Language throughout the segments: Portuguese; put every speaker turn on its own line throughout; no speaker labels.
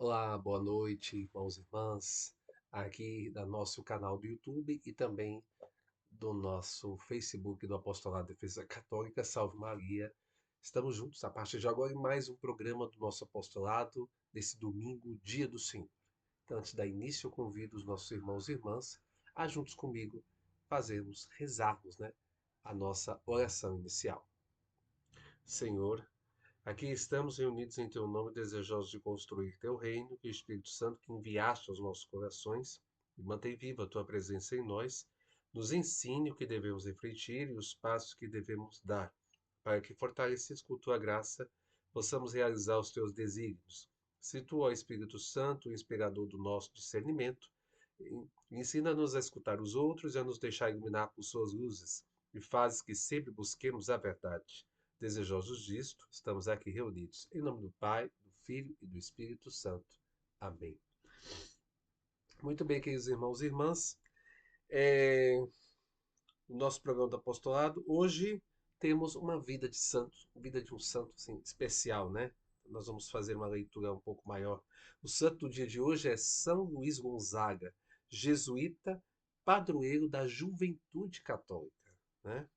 Olá, boa noite, irmãos e irmãs, aqui do nosso canal do YouTube e também do nosso Facebook do Apostolado de Defesa Católica, Salve Maria. Estamos juntos a partir de agora em mais um programa do nosso apostolado, desse domingo, Dia do Senhor. Então, antes da início, eu convido os nossos irmãos e irmãs a juntos comigo rezarmos, né, a nossa oração inicial. Senhor, aqui estamos reunidos em teu nome, desejosos de construir teu reino, que o Espírito Santo que enviaste aos nossos corações e mantém viva a tua presença em nós, nos ensine o que devemos refletir e os passos que devemos dar, para que, fortalecidos com tua graça, possamos realizar os teus desígnios. Se tu, ó Espírito Santo, o inspirador do nosso discernimento, ensina-nos a escutar os outros e a nos deixar iluminar por suas luzes, e fazes que sempre busquemos a verdade. Desejosos disto, estamos aqui reunidos. Em nome do Pai, do Filho e do Espírito Santo. Amém. Muito bem, queridos irmãos e irmãs. O nosso programa do apostolado, hoje temos uma vida de santo, vida de um santo assim, especial, né? Nós vamos fazer uma leitura um pouco maior. O santo do dia de hoje é São Luís Gonzaga, jesuíta, padroeiro da juventude católica, né?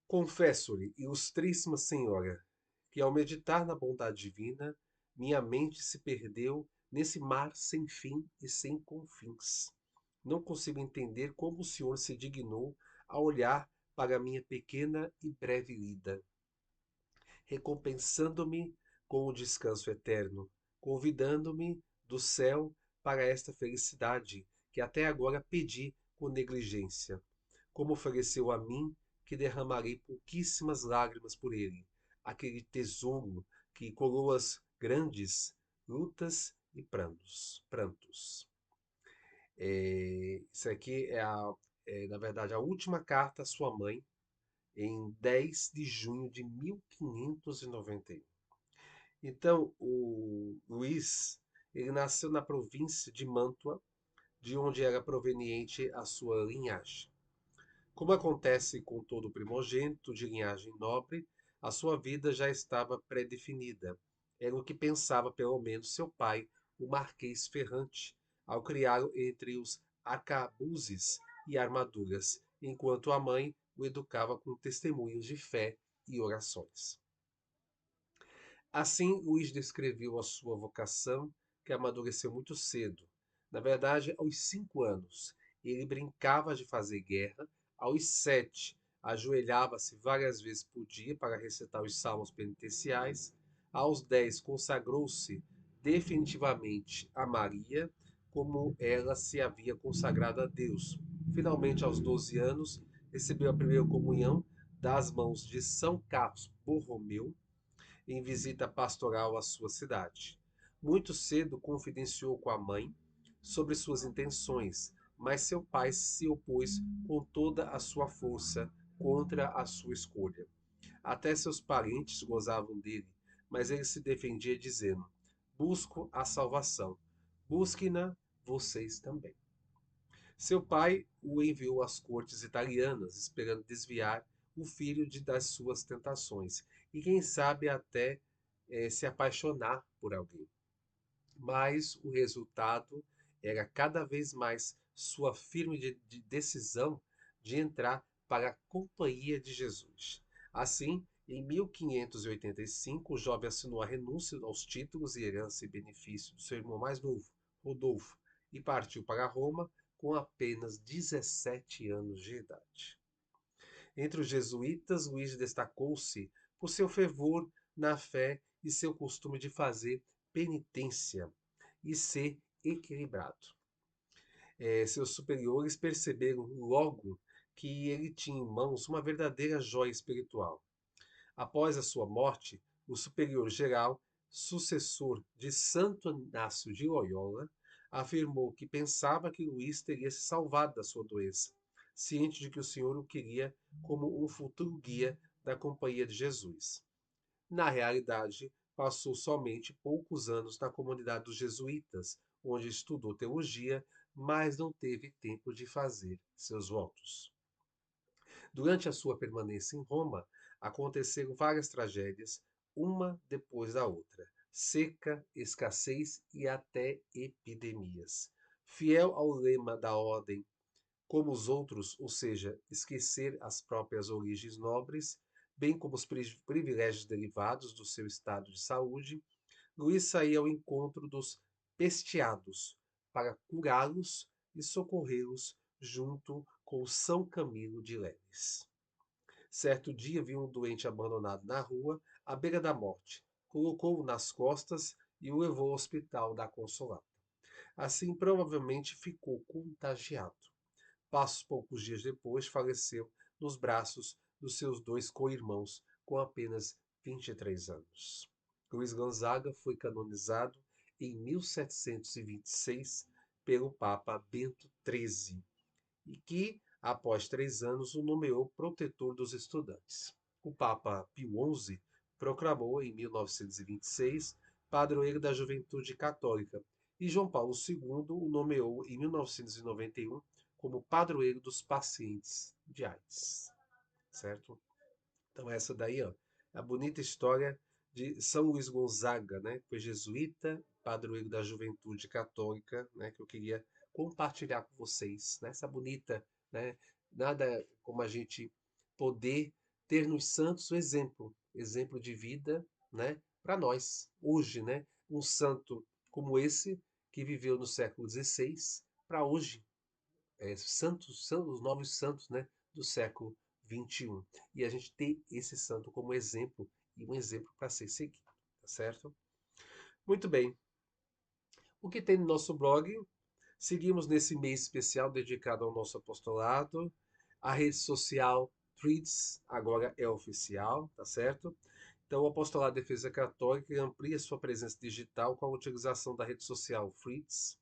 Confesso-lhe, Ilustríssima Senhora, que ao meditar na bondade divina, minha mente se perdeu nesse mar sem fim e sem confins. Não consigo entender como o Senhor se dignou a olhar para a minha pequena e breve vida, recompensando-me com o descanso eterno, convidando-me do céu para esta felicidade que até agora pedi com negligência, como ofereceu a mim, que derramarei pouquíssimas lágrimas por ele, aquele tesouro que coroas grandes, lutas e prantos. Isso aqui na verdade, a última carta à sua mãe, em 10 de junho de 1591. Então, o Luís, ele nasceu na província de Mantua, de onde era proveniente a sua linhagem. Como acontece com todo primogênito de linhagem nobre, a sua vida já estava pré-definida. Era o que pensava, pelo menos, seu pai, o Marquês Ferrante, ao criá-lo entre os arcabuzes e armaduras, enquanto a mãe o educava com testemunhos de fé e orações. Assim, Luís descreveu a sua vocação, que amadureceu muito cedo. Na verdade, aos 5 anos, ele brincava de fazer guerra. Aos 7, ajoelhava-se várias vezes por dia para recitar os salmos penitenciais. Aos 10, consagrou-se definitivamente a Maria, como ela se havia consagrado a Deus. Finalmente, aos 12 anos, recebeu a primeira comunhão das mãos de São Carlos Borromeu, em visita pastoral à sua cidade. Muito cedo confidenciou com a mãe sobre suas intenções, mas seu pai se opôs com toda a sua força contra a sua escolha. Até seus parentes gozavam dele, mas ele se defendia dizendo: Busco a salvação. Busquem-na vocês também. Seu pai o enviou às cortes italianas, esperando desviar o filho das suas tentações e, quem sabe, até se apaixonar por alguém. Mas o resultado era cada vez mais sua firme decisão de entrar para a companhia de Jesus. Assim, em 1585, o jovem assinou a renúncia aos títulos e herança e benefício do seu irmão mais novo, Rodolfo, e partiu para Roma com apenas 17 anos de idade. Entre os jesuítas, Luís destacou-se por seu fervor na fé e seu costume de fazer penitência e ser equilibrado. Seus superiores perceberam logo que ele tinha em mãos uma verdadeira joia espiritual. Após a sua morte, o superior geral, sucessor de Santo Inácio de Loyola, afirmou que pensava que Luís teria se salvado da sua doença, ciente de que o Senhor o queria como um futuro guia da Companhia de Jesus. Na realidade, passou somente poucos anos na comunidade dos jesuítas, onde estudou teologia, mas não teve tempo de fazer seus votos. Durante a sua permanência em Roma, aconteceram várias tragédias, uma depois da outra. seca, escassez e até epidemias. Fiel ao lema da ordem como os outros, ou seja, esquecer as próprias origens nobres, bem como os privilégios derivados do seu estado de saúde, Luís saía ao encontro dos pesteados para curá-los e socorrê-los junto com São Camilo de Leles. Certo dia viu um doente abandonado na rua, à beira da morte. Colocou-o nas costas e o levou ao hospital da Consolata. Assim, provavelmente ficou contagiado. Poucos dias depois, faleceu nos braços dos seus dois co-irmãos, com apenas 23 anos. Luiz Gonzaga foi canonizado em 1726 pelo Papa Bento XIII, e que, após 3 anos, o nomeou protetor dos estudantes. O Papa Pio XI proclamou, em 1926, padroeiro da juventude católica, e João Paulo II o nomeou, em 1991, como padroeiro dos pacientes de AIDS. Certo? Então, essa daí, ó, é a bonita história de São Luís Gonzaga, né? Foi jesuíta, padroeiro da juventude católica, né? Que eu queria compartilhar com vocês, né? Essa bonita, né? Nada como a gente poder ter nos santos o exemplo de vida, né? Para nós, hoje, né? Um santo como esse, que viveu no século XVI, para hoje, santos, são os novos santos, né, do século XXI. E a gente tem esse santo como exemplo e um exemplo para ser seguido, tá certo? Muito bem. O que tem no nosso blog? Seguimos nesse mês especial dedicado ao nosso apostolado. A rede social Threads agora é oficial, tá certo? Então, o Apostolado de Defesa Católica amplia sua presença digital com a utilização da rede social Threads,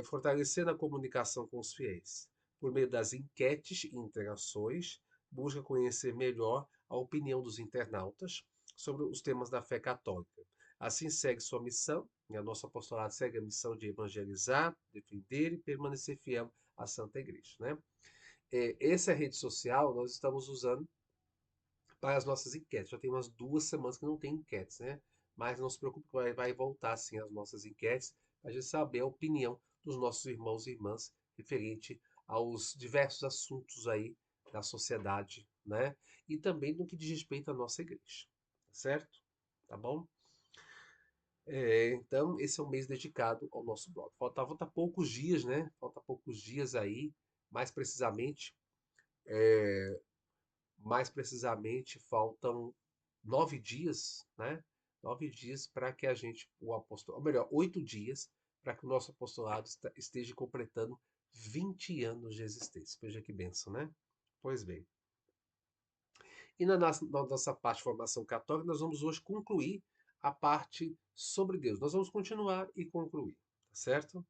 fortalecendo a comunicação com os fiéis. Por meio das enquetes e interações, busca conhecer melhor a opinião dos internautas sobre os temas da fé católica. Assim segue sua missão, e a nossa apostolado segue a missão de evangelizar, defender e permanecer fiel à Santa Igreja. Né? Essa rede social nós estamos usando para as nossas enquetes. Já tem umas 2 semanas que não tem enquetes, né? Mas não se preocupe, vai voltar sim as nossas enquetes para a gente saber a opinião dos nossos irmãos e irmãs referente aos diversos assuntos aí da sociedade, né? E também no que diz respeito à nossa igreja, certo? Tá bom? Então, esse é um mês dedicado ao nosso blog. Falta poucos dias, né? Falta poucos dias aí, mais precisamente, faltam 9 dias, né? 9 dias para que a gente, o apostolado, ou melhor, 8 dias para que o nosso apostolado esteja completando 20 anos de existência. Veja que benção, né? Pois bem. E na nossa parte de formação católica, nós vamos hoje concluir a parte sobre Deus. Nós vamos continuar e concluir, tá certo?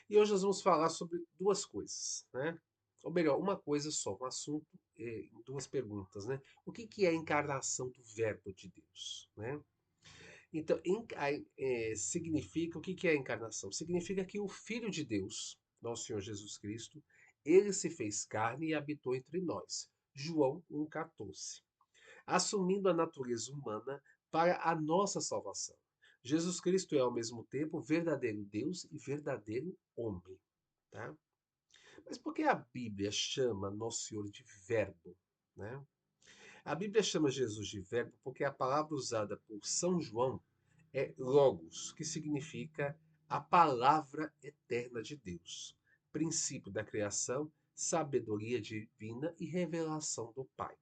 E hoje nós vamos falar sobre duas coisas, né? Ou melhor, uma coisa só, um assunto em duas perguntas, né? O que é a encarnação do Verbo de Deus, né? Então, significa, o que é a encarnação? Significa que o Filho de Deus, nosso Senhor Jesus Cristo, ele se fez carne e habitou entre nós. João 1,14. Assumindo a natureza humana para a nossa salvação. Jesus Cristo é ao mesmo tempo verdadeiro Deus e verdadeiro homem, tá? Mas por que a Bíblia chama Nosso Senhor de Verbo, né? A Bíblia chama Jesus de Verbo porque a palavra usada por São João é Logos, que significa a palavra eterna de Deus, princípio da criação, sabedoria divina e revelação do Pai.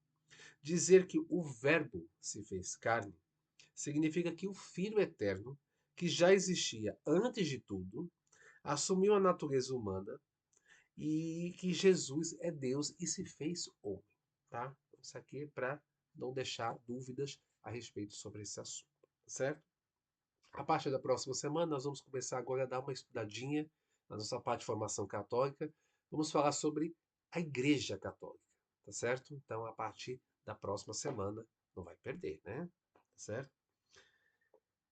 Dizer que o Verbo se fez carne significa que o Filho eterno, que já existia antes de tudo, assumiu a natureza humana e que Jesus é Deus e se fez homem, tá? Isso aqui é para não deixar dúvidas a respeito sobre esse assunto, tá certo? A partir da próxima semana, nós vamos começar agora a dar uma estudadinha na nossa parte de formação católica. Vamos falar sobre a Igreja Católica, tá certo? Então, a partir da próxima semana, não vai perder, né? Tá certo?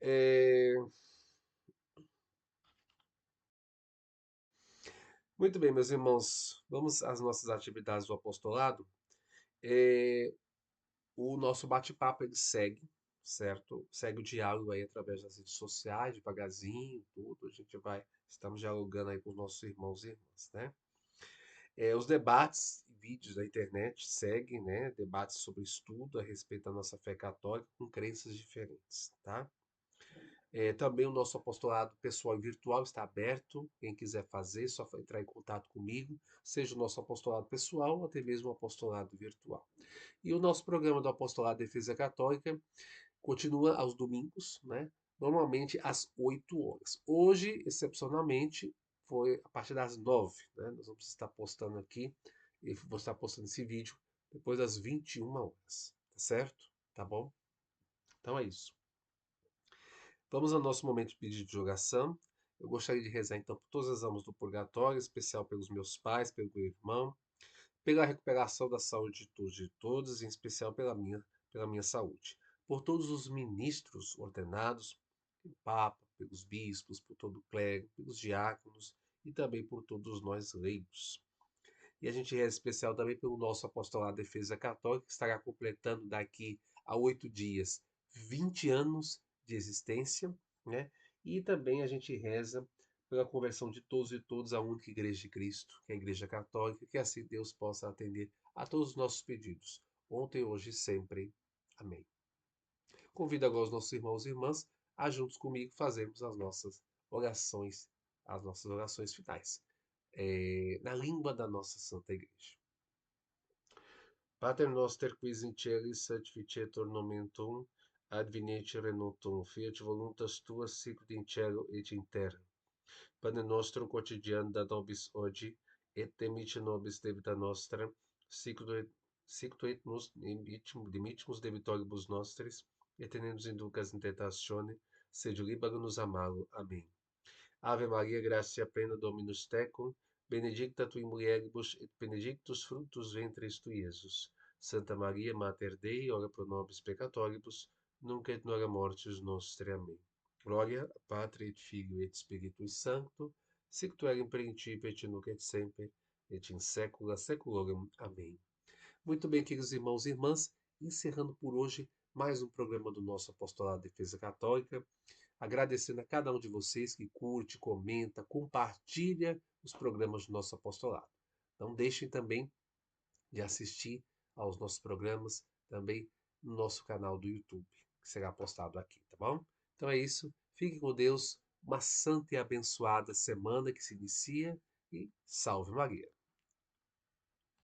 É... Muito bem, meus irmãos, vamos às nossas atividades do apostolado. É, O nosso bate-papo ele segue, certo? Segue o diálogo aí através das redes sociais, devagarzinho, tudo. A gente vai, estamos dialogando aí com os nossos irmãos e irmãs, né? Os debates e vídeos da internet seguem, né? Debates sobre estudo a respeito da nossa fé católica com crenças diferentes, tá? Também o nosso apostolado pessoal e virtual está aberto. Quem quiser fazer, só entrar em contato comigo, seja o nosso apostolado pessoal ou até mesmo o apostolado virtual. E o nosso programa do Apostolado Defesa Católica continua aos domingos, né? Normalmente às 8 horas. Hoje, excepcionalmente, foi a partir das 9, né? Nós vamos estar postando aqui, e vou estar postando esse vídeo depois das 21 horas, tá certo? Tá bom? Então é isso. Vamos ao nosso momento de pedido de oração. Eu gostaria de rezar então por todas as almas do purgatório, em especial pelos meus pais, pelo meu irmão, pela recuperação da saúde de todos e de todas, em especial pela minha saúde. Por todos os ministros ordenados, pelo Papa, pelos bispos, por todo o clero, pelos diáconos e também por todos nós leigos. E a gente reza especial também pelo nosso apostolado de Defesa Católica, que estará completando daqui a 8 dias 20 anos de existência, né? E também a gente reza pela conversão de todos e todas à única Igreja de Cristo, que é a Igreja Católica, que assim Deus possa atender a todos os nossos pedidos, ontem, hoje e sempre. Amém. Convido agora os nossos irmãos e irmãs a juntos comigo fazermos as nossas orações finais, na língua da nossa Santa Igreja. Pater noster quis in celis sanctificetur nomen tuum, adveniat regnum tuum, fiat voluntas tua sicut in cielo et in terra. Pane nostrum quotidianum da nobis hodie, et dimitte nobis debita nostra, sicut et nos dimittimus debitoribus nostris, et ne nos inducas in tentatione, sed libera-nos a malo. Amém. Ave Maria, gratia plena, Dominus tecum, benedicta tu in mulieribus, et benedictus fructus ventris tui, Iesus. Santa Maria, Mater Dei, ora pro nobis peccatoribus, nunc et nora mortis nostre. Amém. Glória a Pátria et Filho et Spiritui Sancto, sic in principio et nunc et semper, et in saecula saeculorum. Amém. Muito bem, queridos irmãos e irmãs, encerrando por hoje mais um programa do nosso Apostolado de Defesa Católica, agradecendo a cada um de vocês que curte, comenta, compartilha os programas do nosso apostolado. Não deixem também de assistir aos nossos programas também no nosso canal do YouTube, que será postado aqui, tá bom? Então é isso. Fiquem com Deus. Uma santa e abençoada semana que se inicia e salve Maria.